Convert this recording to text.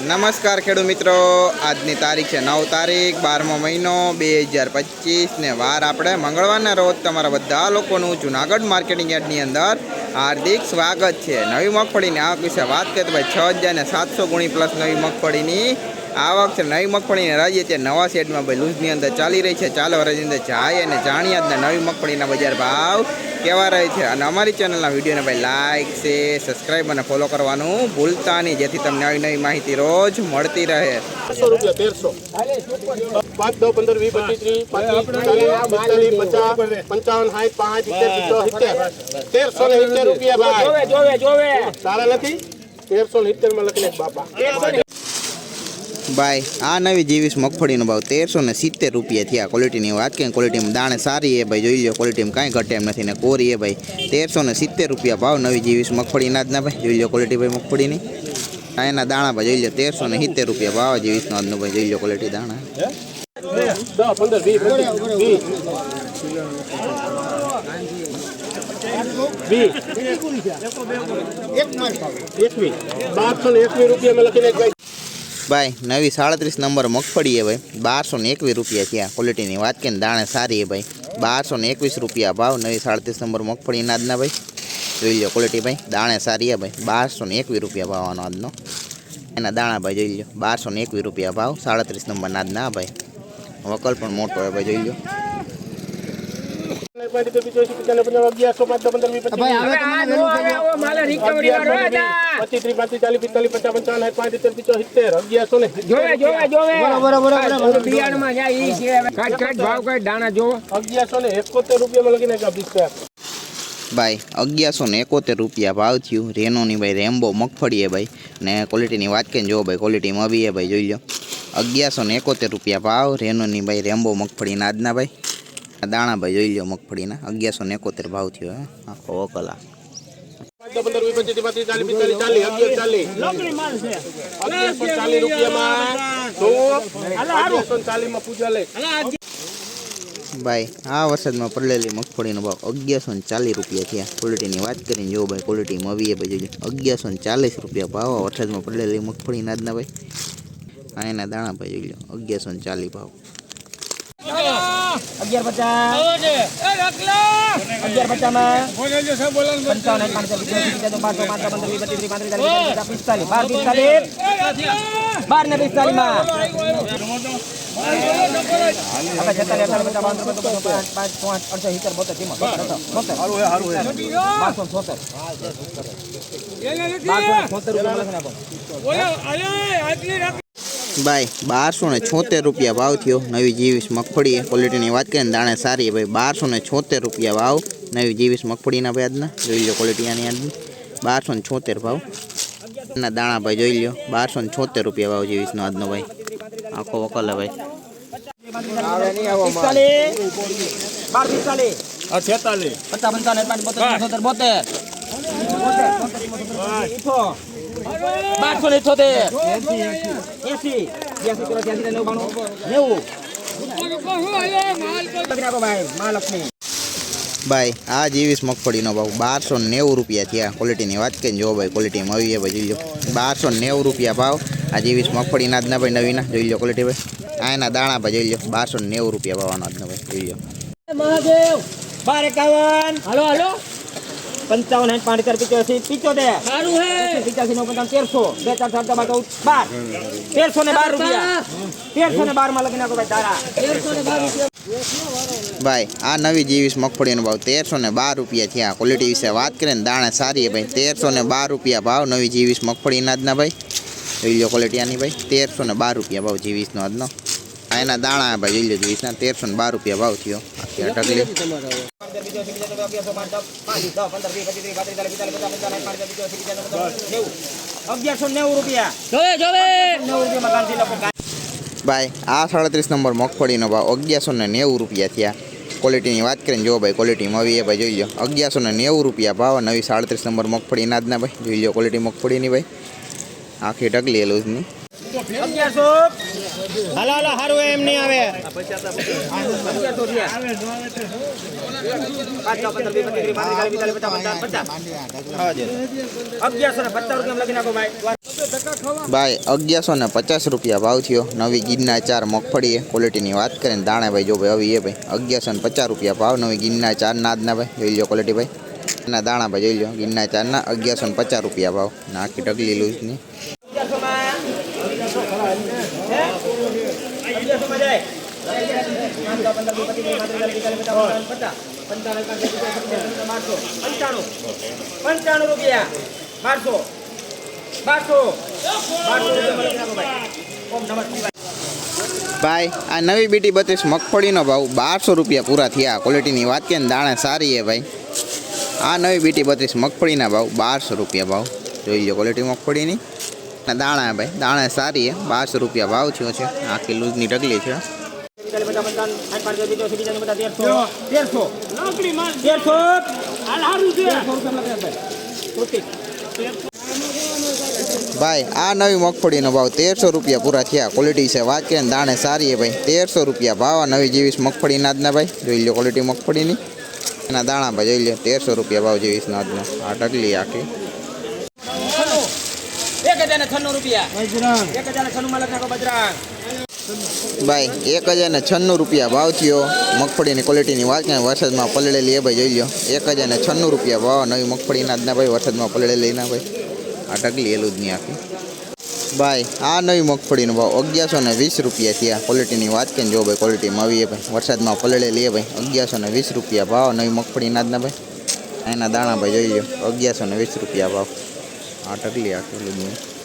નમસ્કાર ખેડૂત મિત્રો, આજની તારીખ છે 9 તારીખ 12મો મહિનો 2025 ને વાર આપણે મંગળવારના રોજ તમારા બધા લોકોનું જૂનાગઢ માર્કેટિંગ યાર્ડની અંદર હાર્દિક સ્વાગત છે। નવી મગફળીની આવક વિશે વાત કરીએ તો ભાઈ 6700 ગુણી પ્લસ નવી મગફળીની આવક છે। નવી મગફળીની રાજી છે નવા શેડમાં ભાઈ લૂઝની અંદર ચાલી રહી છે। ચાલો હરાજીની અંદર જાય અને જાણીએ આજના નવી મગફળીના બજાર ભાવ કેવા રહે છે। અને અમારી ચેનલના વિડીયોને ભાઈ લાઇક શેર સબસ્ક્રાઈબ અને ફોલો કરવાનું ભૂલતા નહીં, જેથી તમને નવી નવી માહિતી રોજ મળતી રહે। 100 રૂપિયા 1300 5 10 15 20 25 30 40 50 55 60 65 70 રૂપિયા ભાઈ જોવે સારા નથી 1370 માં લખીને બાપા ભાઈ આ નવી જીવીસ મગફળીનો ભાવ 1370 રૂપિયા થયા। ક્વોલિટીની વાત કરીએ, ક્વોલિટીમાં દાણે સારી है भाई, જોઈ લો ક્વોલિટીમાં કાંઈ ઘટે એમ નથી ને કોરી है भाई। 1370 રૂપિયા ભાવ નવી જીવીસ મગફળીના જ ના ભાઈ, જોઈ લો ક્વોલિટી ભાઈ મગફળીની એના દાણા ભાઈ જોઈ લો 1370 રૂપિયા ભાવ જીવીસનો આજનો ભાઈ, જોઈ લો ક્વોલિટી દાણા 10 15 20 1221 રૂપિયા માં લખીને भाई नवी 37 नंबर मगफड़ी है भाई 1221 रुपया थी। क्वॉलिटी बात करें दाणे सारी है भाई 1221 रुपया भाव नवी 37 नंबर मगफड़ी आजना भाई, જોઈ લો क्वॉलिटी भाई दाणे सारी है भाई 1221 रुपया भाव आजनो एना दाणा भाई જોઈ लो 1221 रुपया भाव 37 नंबर आजना भाई। वकल पण मोटो है भाई, જોઈ लो भाई 1171 रुपया भाव थी। रेनो नी भाई रेम्बो मगफड़ी है भाई ने क्वॉलिटी बात करें जो भाई क्वॉलिटी में भी है भाई, જોઈ લો 1171 रुपया भाव रेनो नी भाई रेम्बो मगफड़ी आजना भाई। दाणा भाई જોઈ લો મગફળીના 1171 ભાવ થયો હે આખો વકલા 15 20 25 30 40 40 માલ છે 1140 રૂપિયામાં તો 1140 માં પૂજા લે ભાઈ। આ વરસાદમાં પડેલી મગફળીનો ભાવ 1140 રૂપિયા થયા। ક્વોલિટીની વાત કરીને જો ભાઈ ક્વોલિટીમાં આવી ભાઈ જોઈ લો 1140 રૂપિયા ભાવ વરસાદમાં પડેલી મગફળીના આજના ભાઈ। આ એના દાણા ભાઈ જોઈ લો 1140 ભાવ 1276 रुपया भाव थो नवी जीवीस मगफड़ी है। क्वॉलिटी बात करें दाणे सारी है भाई 1276 रुपया भाव नवी जीवीस मगफड़ी भाई आजना, જોઈ लो क्वॉलिटी आनी आदमी 1276 भाव ना दाणा भाई જોઈ लो 1276 रुपया भाव जीवीस नो आजनो भाई आखो वकल है भाई। 1290 भाई आ जीवीस मगफड़ी भाव 1290 रुपया थी। क्वॉलिटी बात करें जो भाई क्वॉलिटी में आई है भाई, જોઈ लो 1290 रुपया भाव आ जीवीस मगफड़ी आजना भाई नवीना, જોઈ लो क्वॉलिटी भाई आना दाणा भाई જોઈ लो 1290 रुपया भाव आजना भाई, જોઈ लो महादेव 1251 हेलो हेलो 55 65 75 75 सारू है 85 95 1300 2 4 7 12 1312 रुपया 1312 में लगना को भाई तारा 1312 भाई आ नवी जीवीस मगफड़ी भाव 1312 रुपया थी। क्वॉलिटी विषय बात करें दाणे सारी है भाई 1312 रुपया भाव नवी जीवीस मगफड़ी आजना भाई, જોઈ लो क्वॉलिटी आनी भाई 1312 रुपया भाव जीवीस नो आजनो एना दाणा है भाई, જોઈ लो जीवीस 1312 रुपया भाव थयो। अटकली 1190 रुपया જોવે भाई आ 37 नंबर मगफड़ी भाव 1190 रुपया थया। क्वॉलिटी बात करें जो भाई क्वॉलिटी में આવી है भाई, જોઈ લો 1190 रुपया भाव नवी 37 नंबर मगफड़ी आजना भाई, જોઈ लो क्वॉलिटी मगफड़ी भाई आखी ढगली लूजनी 1100 હાલો હાલો હારું એમ નહીં આવે 1100 થયા 5 15 20 25 30 40 1150 રૂપિયા લખી નાખો ભાઈ ભાઈ 1150 રૂપિયા ભાવ થયો નવી ગિરનાર 4 મગફળી ક્વોલિટીની વાત કરીએ ને દાણા ભાઈ જો ભાઈ હવે એ ભાઈ 1150 રૂપિયા ભાવ નવી ગિરનાર 4 નાદના ભાઈ જોઈ લો ક્વોલિટી ભાઈ એના દાણા ભાઈ જોઈ લો ગિરનાર 4 ના 1150 રૂપિયા ભાવ નાખી ટકલી લૂઝની 1100 માં 1100 માં જાય 95 રૂપિયા 1200 ભાઈ આ નવી બીટી 32 મગફળીનો ભાવ 1200 રૂપિયા પૂરા થયા ક્વોલિટીની વાત કરીએ ને દાણા સારી છે ભાઈ આ નવી બીટી 32 મગફળીના ભાવ 1200 રૂપિયા ભાવ જોઈ લો ક્વોલિટી મગફળીની અને દાણા ભાઈ દાણા સારી છે 1200 રૂપિયા ભાવ થયો છે આખી લૂઝની ઢગલી છે ભાઈ આ નવી મગફળીનો ભાવ 1300 રૂપિયા પૂરા થયા ક્વોલિટી છે વાત કરીએ ને દાણે સારી છે ભાઈ 1300 રૂપિયા ભાવ આ નવી જેવીસ મગફળી નાદના ભાઈ જોઈ લો ક્વોલિટી મગફળીની એના દાણા ભાઈ જોઈ લો 1300 રૂપિયા ભાવ જેવીસ નાદનો આ ઢગલી આખી 1096 રૂપિયા 1096 માં લખ નાખો બજરાંગ ભાઈ 1096 રૂપિયા ભાવ થયો મગફળીની ક્વોલિટીની વાત કરીએ વરસાદમાં પલળેલી એ ભાઈ જોઈ લો 1096 રૂપિયા ભાવ નવી મગફળી નાદના ભાઈ વરસાદમાં પલળેલી ના ભાઈ આ ઢગલી એલું જ નહીં આખી ભાઈ આ નવી મગફળીનો ભાવ 1120 રૂપિયા થયા ક્વોલિટીની વાત કરીએ જો ભાઈ ક્વોલિટીમાં આવી ભાઈ વરસાદમાં પલળેલી એ ભાઈ 1120 રૂપિયા ભાવ નવી મગફળી નાદના ભાઈ એના દાણા ભાઈ જોઈ લો 1120 રૂપિયા ભાવ આ ઢગલી આખી એલું જ નહીં